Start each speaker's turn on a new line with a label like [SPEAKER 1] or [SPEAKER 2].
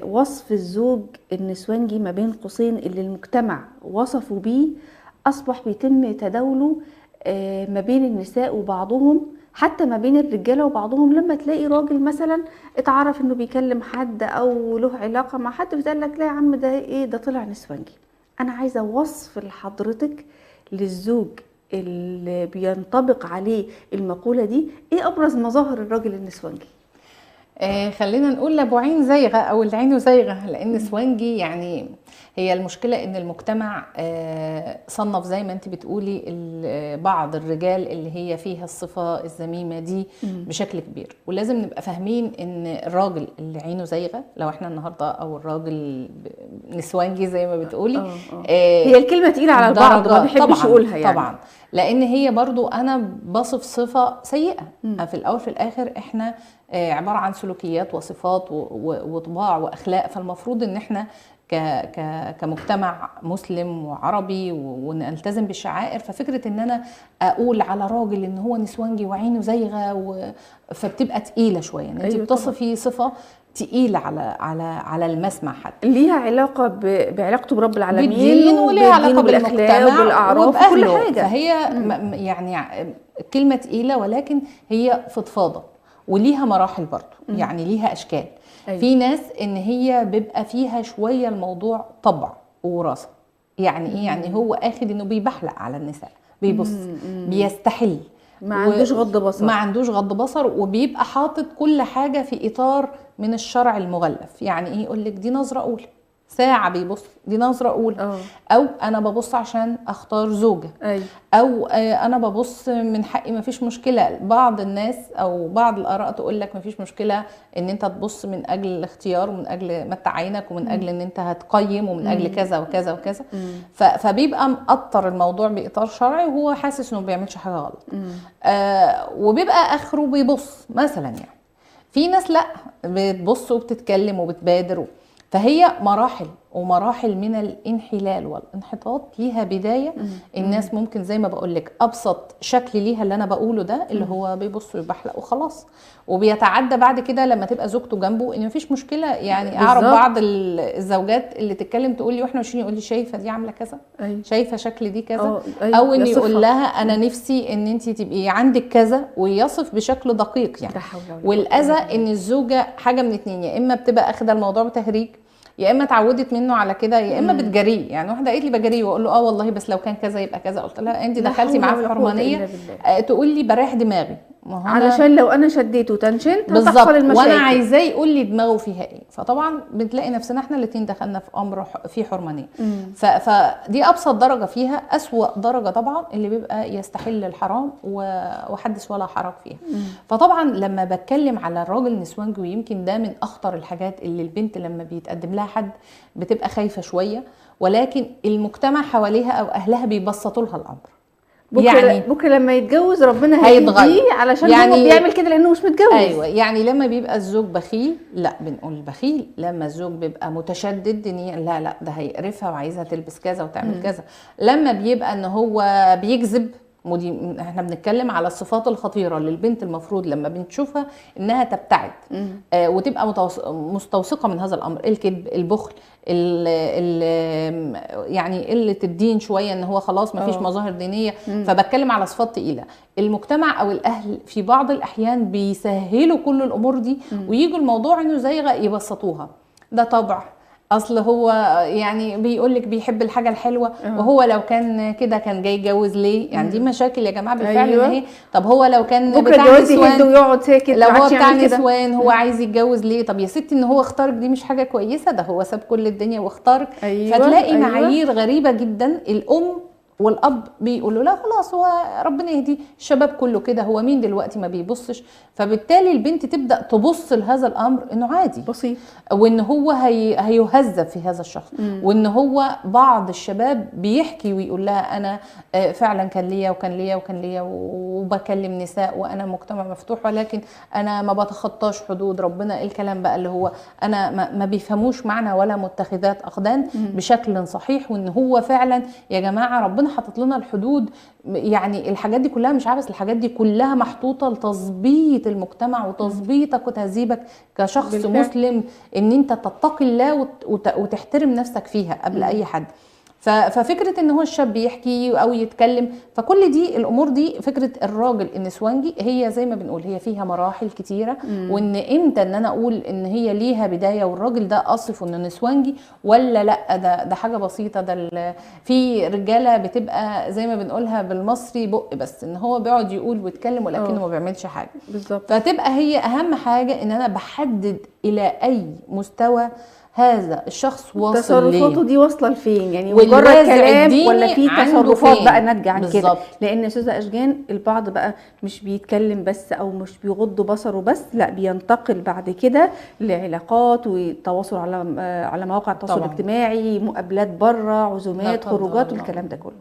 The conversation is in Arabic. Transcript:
[SPEAKER 1] وصف الزوج النسوانجي ما بين قوسين اللي المجتمع وصفوا بيه أصبح بيتم تداوله ما بين النساء وبعضهم، حتى ما بين الرجاله وبعضهم. لما تلاقي راجل مثلا اتعرف انه بيكلم حد او له علاقه مع حد، بتقول لك لا يا عم ده ايه، ده طلع نسوانجي. انا عايزه وصف لحضرتك للزوج اللي بينطبق عليه المقوله دي، ايه ابرز مظاهر الراجل النسوانجي؟
[SPEAKER 2] خلينا نقول ابو عين زيغه او اللي عينه زيغه، لان نسوانجي يعني هي المشكله ان المجتمع صنف زي ما انت بتقولي بعض الرجال اللي هي فيها الصفه الذميمه دي بشكل كبير. ولازم نبقى فاهمين ان الراجل اللي عينه زيغه لو احنا النهارده، او الراجل نسوانجي زي ما بتقولي،
[SPEAKER 1] هي الكلمه تقيله على البعض ما بيحبش يقولها يعني.
[SPEAKER 2] طبعا، لان هي برضو انا بصف صفه سيئه. في الاول في الاخر احنا عباره عن سلوكيات وصفات وطباع واخلاق، فالمفروض ان احنا كمجتمع مسلم وعربي ونلتزم بالشعائر. ففكره ان انا اقول على راجل ان هو نسوانجي وعينه زيغه فبتبقى تقيله شويه، ان انت بتصفي صفه تقيله على المسمع. حتى
[SPEAKER 1] ليها علاقه بعلاقته برب العالمين،
[SPEAKER 2] بالدين، وليها علاقه
[SPEAKER 1] بالمجتمع وبالاعراف وكل حاجه.
[SPEAKER 2] فهي يعني كلمه تقيله، ولكن هي فضفاضه وليها مراحل برضو. يعني ليها اشكال. في ناس ان هي بيبقى فيها شويه الموضوع طبع ووراثه. يعني ايه؟ يعني هو اخد انه بيبحلق على النساء، بيبص، بيستحل،
[SPEAKER 1] ما عندوش غض بصر،
[SPEAKER 2] ما عندوش غض بصر، وبيبقى حاطط كل حاجه في اطار من الشرع المغلف. يعني ايه؟ يقول لك دي نظره اولى، ساعة بيبص، دي نظرة أولى. أو أنا ببص عشان أختار زوجة. أو أنا ببص من حقي، مفيش مشكلة. بعض الناس أو بعض الآراء تقول لك مفيش مشكلة إن أنت تبص من أجل الاختيار، ومن أجل متع عينك، ومن أجل إن أنت هتقيم، ومن أجل كذا وكذا وكذا. فبيبقى مقطر الموضوع بإطار شرعي، وهو حاسس إنه بيعملش حاجة غلط. وبيبقى آخره بيبص مثلا. يعني في ناس لأ، بتبص وبتتكلم وبتبادر. فهي مراحل ومراحل من الانحلال والانحطاط، ليها بداية. الناس ممكن زي ما بقولك أبسط شكل ليها اللي أنا بقوله ده، اللي هو بيبص ويبحلق وخلاص، وبيتعدى بعد كده لما تبقى زوجته جنبه إن مفيش مشكلة. يعني أعرف بعض الزوجات اللي تتكلم تقول لي واحنا ماشيين، يقول لي شايفة دي عاملة كذا، شايفة شكل دي كذا، أو إن يقول لها أنا نفسي إن أنت تبقي عندك كذا، ويصف بشكل دقيق يعني. والأذى إن الزوجة حاجة من اتنين، يا إما بتبقى أخذ الموضوع بتهريج، يا اما اتعودت منه على كده، يا اما بتجريه. يعني واحده قالت لي بجريه واقول له والله بس لو كان كذا يبقى كذا. قلت لها انت دخلتي معاه في حرمانيه. تقول لي بريح دماغي،
[SPEAKER 1] علشان لو انا شديته تنشنت
[SPEAKER 2] هتحصل المشاكل، وانا عايزاه يقول لي دماغه فيها ايه. فطبعا بتلاقي نفسنا احنا الاثنين دخلنا في امر في حرمانيه. فدي ابسط درجه فيها. اسوأ درجه طبعا اللي بيبقى يستحل الحرام وحدث ولا حرج فيها. فطبعا لما بتكلم على الراجل نسوانجي، ويمكن ده من اخطر الحاجات اللي البنت لما بيتقدم لها حد بتبقى خايفه شويه، ولكن المجتمع حواليها او اهلها بيبسطوا لها الامر.
[SPEAKER 1] بكره لما يتجوز ربنا هيهديه، علشان هو بيعمل كده لانه مش متجوز.
[SPEAKER 2] ايوه، يعني لما بيبقى الزوج بخيل لا بنقول بخيل. لما الزوج بيبقى متشدد لا ده هيقرفها وعايزها تلبس كذا وتعمل كذا. لما بيبقى ان هو بيكذب، ودي احنا بنتكلم على الصفات الخطيره اللي البنت المفروض لما بنشوفها انها تبتعد وتبقى مستوثقه من هذا الامر. الكذب، البخل، يعني قله الدين شويه، ان هو خلاص ما فيش مظاهر دينيه. فبتكلم على صفات تقيله. المجتمع او الاهل في بعض الاحيان بيسهلوا كل الامور دي، ويجوا الموضوع انه زي يبسطوها. ده طبع، اصل هو يعني بيقول لك بيحب الحاجه الحلوه، وهو لو كان كده كان جاي يتجوز ليه؟ يعني دي مشاكل يا جماعه بالفعل. ان هي طب هو لو كان
[SPEAKER 1] بتاع نسوان
[SPEAKER 2] ويقعد ساكت، لو هو بتاع نسوان هو عايز يتجوز ليه؟ طب يا ستي ان هو اختارك دي مش حاجه كويسه، ده هو ساب كل الدنيا واختارك. فتلاقي معايير غريبه جدا. الام والاب بيقولوا لا خلاص هو ربنا يهديه، الشباب كله كده، هو مين دلوقتي ما بيبصش؟ فبالتالي البنت تبدا تبص لهذا الامر انه عادي
[SPEAKER 1] بسيط،
[SPEAKER 2] وان هو هيهذب في هذا الشخص. وان هو بعض الشباب بيحكي ويقول لها انا فعلا كان ليا وكان ليا وكان ليا وبكلم نساء وانا مجتمع مفتوح، ولكن انا ما بتخطاش حدود ربنا. الكلام بقى اللي هو انا ما بيفهموش معنى ولا متخذات اقدان بشكل صحيح. وان هو فعلا يا جماعه ربنا حاطط لنا الحدود. يعني الحاجات دي كلها مش عبث، الحاجات دي كلها محطوطه لتظبيط المجتمع وتظبيطك وتهذيبك كشخص
[SPEAKER 1] بالفعل.
[SPEAKER 2] مسلم، ان انت تتقي الله وتحترم نفسك فيها قبل اي حد. ففكره ان هو الشاب يحكي او يتكلم، فكل دي الامور دي فكره الراجل النسوانجي هي زي ما بنقول هي فيها مراحل كتيره. وان امتى ان انا اقول ان هي ليها بدايه والراجل ده اصفه انه نسوانجي ولا لا، ده حاجه بسيطه. في رجاله بتبقى زي ما بنقولها بالمصري بق بس، ان هو بيقعد يقول ويتكلم ولكنه ما بيعملش حاجه
[SPEAKER 1] بالظبط.
[SPEAKER 2] فتبقى هي اهم حاجه ان انا بحدد الى اي مستوى هذا الشخص واصل
[SPEAKER 1] تصرفاته
[SPEAKER 2] ليه
[SPEAKER 1] دي واصله لفين، يعني مجرد
[SPEAKER 2] والوازع
[SPEAKER 1] كلام
[SPEAKER 2] الديني
[SPEAKER 1] ولا في
[SPEAKER 2] عنده
[SPEAKER 1] تصرفات
[SPEAKER 2] فين
[SPEAKER 1] بقى ناتجه عن كده.
[SPEAKER 2] بالظبط.
[SPEAKER 1] لان استاذه اشجان البعض بقى مش بيتكلم بس او مش بيغض بصره بس، لا بينتقل بعد كده لعلاقات والتواصل على مواقع التواصل
[SPEAKER 2] طبعا.
[SPEAKER 1] الاجتماعي، مقابلات بره،
[SPEAKER 2] لا
[SPEAKER 1] عزومات،
[SPEAKER 2] قدر
[SPEAKER 1] خروجات،
[SPEAKER 2] الله.
[SPEAKER 1] والكلام ده كله.